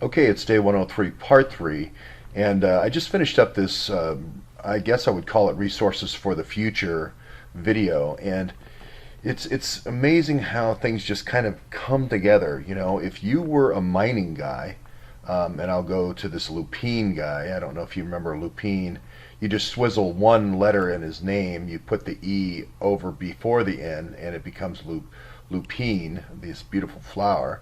Okay, it's day 103, part 3, and I just finished up this, I guess I would call it Resources for the Future video, and it's amazing how things just kind of come together. You know, if you were a mining guy, and I'll go to this Lupine guy, I don't know if you remember Lupine, you just swizzle one letter in his name, you put the E over before the N, and it becomes lupine, this beautiful flower.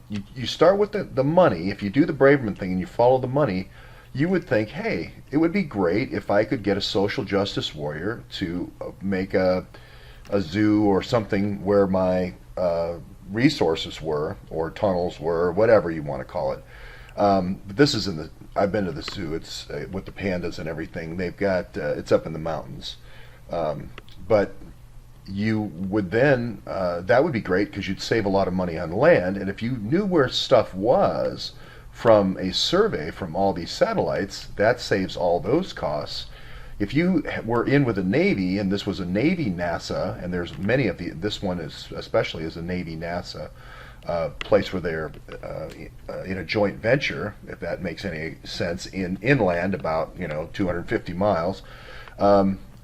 You start with the money. If you do the Braverman thing and you follow the money, you would think, hey, it would be great if I could get a social justice warrior to make a zoo or something where my resources were, or tunnels were, or whatever you want to call it. But this is in the. I've been to the zoo. It's with the pandas and everything. They've got it's up in the mountains, but you would then that would be great because you'd save a lot of money on land, and if you knew where stuff was from a survey from all these satellites, that saves all those costs. If you were in with the Navy, and this was a Navy NASA, and there's many of this one is especially is a Navy NASA place where they're in a joint venture, if that makes any sense, in inland about 250 miles,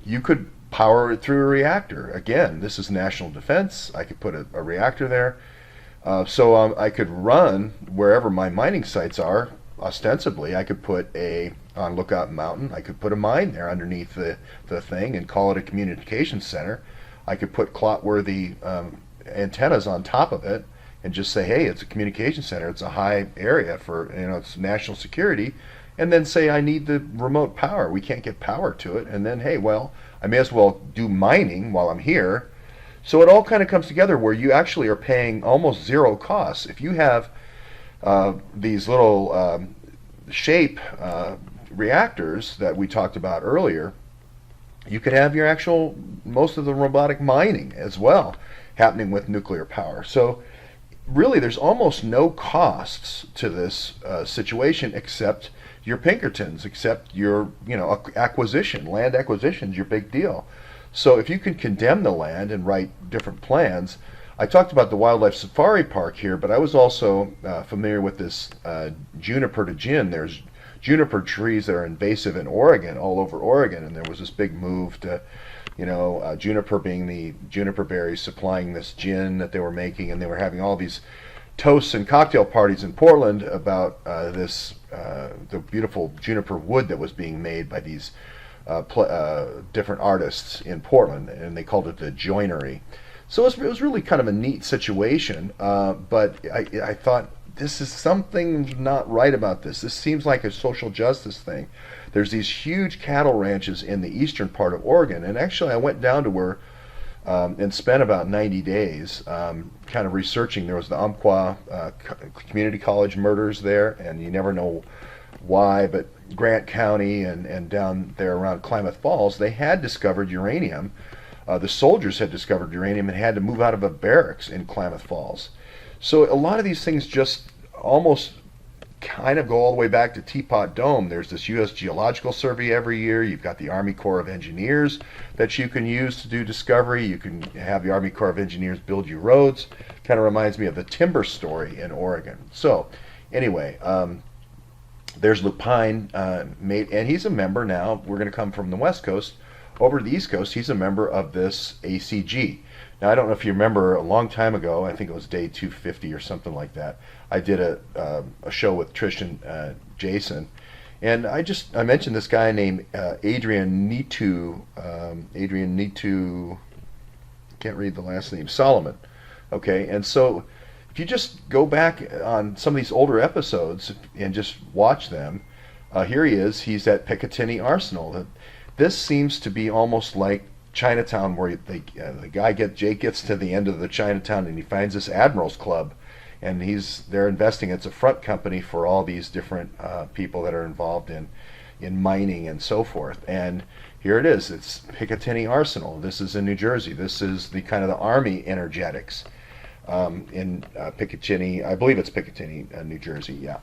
you could power it through a reactor. Again, this is national defense. I could put a reactor there. So I could run wherever my mining sites are. Ostensibly, I could put on Lookout Mountain, I could put a mine there underneath the thing and call it a communications center. I could put clot-worthy antennas on top of it and just say, hey, it's a communication center. It's a high area for, it's national security. And then say, I need the remote power. We can't get power to it. And then, hey, well, I may as well do mining while I'm here. So it all kind of comes together where you actually are paying almost zero costs. If you have these little shape reactors that we talked about earlier, you could have your most of the robotic mining as well happening with nuclear power. So really there's almost no costs to this situation except your Pinkertons, except your acquisition. Land acquisition is your big deal. So if you can condemn the land and write different plans. I talked about the wildlife safari park here, but I was also familiar with this juniper to gin. There's juniper trees that are invasive in Oregon, all over Oregon, and there was this big move to, juniper being the juniper berries supplying this gin that they were making, and they were having all these toasts and cocktail parties in Portland about the beautiful juniper wood that was being made by these different artists in Portland, and they called it the joinery. So it was really kind of a neat situation, but I thought, this is something not right about this. This seems like a social justice thing. There's these huge cattle ranches in the eastern part of Oregon, and actually I went down to where and spent about 90 days kind of researching. There was the Umpqua Community College murders there, and you never know why, but Grant County and down there around Klamath Falls, they had discovered uranium. The soldiers had discovered uranium and had to move out of a barracks in Klamath Falls. So a lot of these things just almost kind of go all the way back to Teapot Dome. There's this U.S. Geological Survey every year. You've got the Army Corps of Engineers that you can use to do discovery. You can have the Army Corps of Engineers build you roads. Kind of reminds me of the timber story in Oregon. So anyway, there's Lupine, and he's a member now. We're going to come from the West Coast over to the East Coast. He's a member of this ACG. Now, I don't know if you remember, a long time ago, I think it was day 250 or something like that, I did a show with Trish and Jason, and I mentioned this guy named Adrian Nitu, can't read the last name, Solomon. Okay, and so if you just go back on some of these older episodes and just watch them, here he is, he's at Picatinny Arsenal. This seems to be almost like Chinatown, where Jake gets to the end of the Chinatown and he finds this Admirals Club, and they're investing. It's a front company for all these different people that are involved in mining and so forth. And here it is. It's Picatinny Arsenal. This is in New Jersey. This is the kind of the Army energetics in Picatinny. I believe it's Picatinny, New Jersey. Yeah.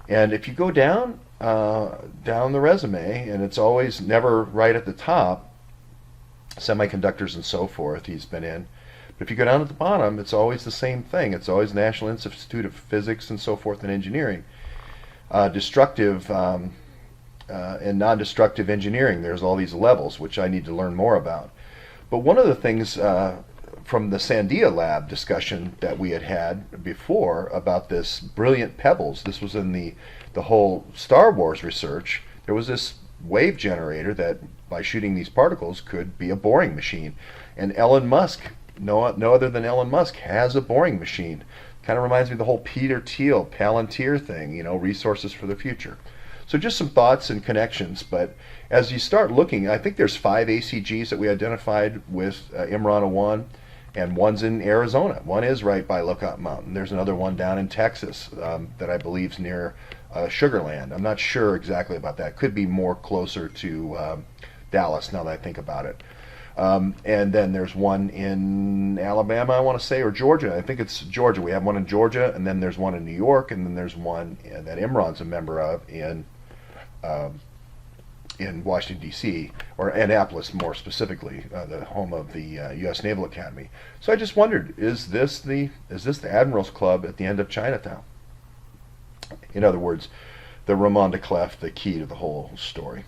And if you go down the resume, and it's always never right at the top, semiconductors and so forth he's been in, But if you go down at the bottom, it's always the same thing. It's always National Institute of Physics and so forth and engineering. Destructive and non-destructive engineering. There's all these levels, which I need to learn more about. But one of the things from the Sandia Lab discussion that we had before about this brilliant pebbles, this was in the whole Star Wars research, there was this wave generator that by shooting these particles could be a boring machine. And Elon Musk, no other than Elon Musk, has a boring machine. Kind of reminds me of the whole Peter Thiel Palantir thing, resources for the future. So just some thoughts and connections, but as you start looking, I think there's 5 ACGs that we identified with Imran 1, and one's in Arizona. One is right by Lookout Mountain. There's another one down in Texas that I believe is near Sugar Land. I'm not sure exactly about that. Could be more closer to Dallas now that I think about it. And then there's one in Alabama, I want to say, or Georgia. I think it's Georgia. We have one in Georgia, and then there's one in New York, and then there's one that Imran's a member of in Washington, D.C., or Annapolis more specifically, the home of the U.S. Naval Academy. So I just wondered, is this the Admirals Club at the end of Chinatown? In other words, the Roman de Clef, the key to the whole story.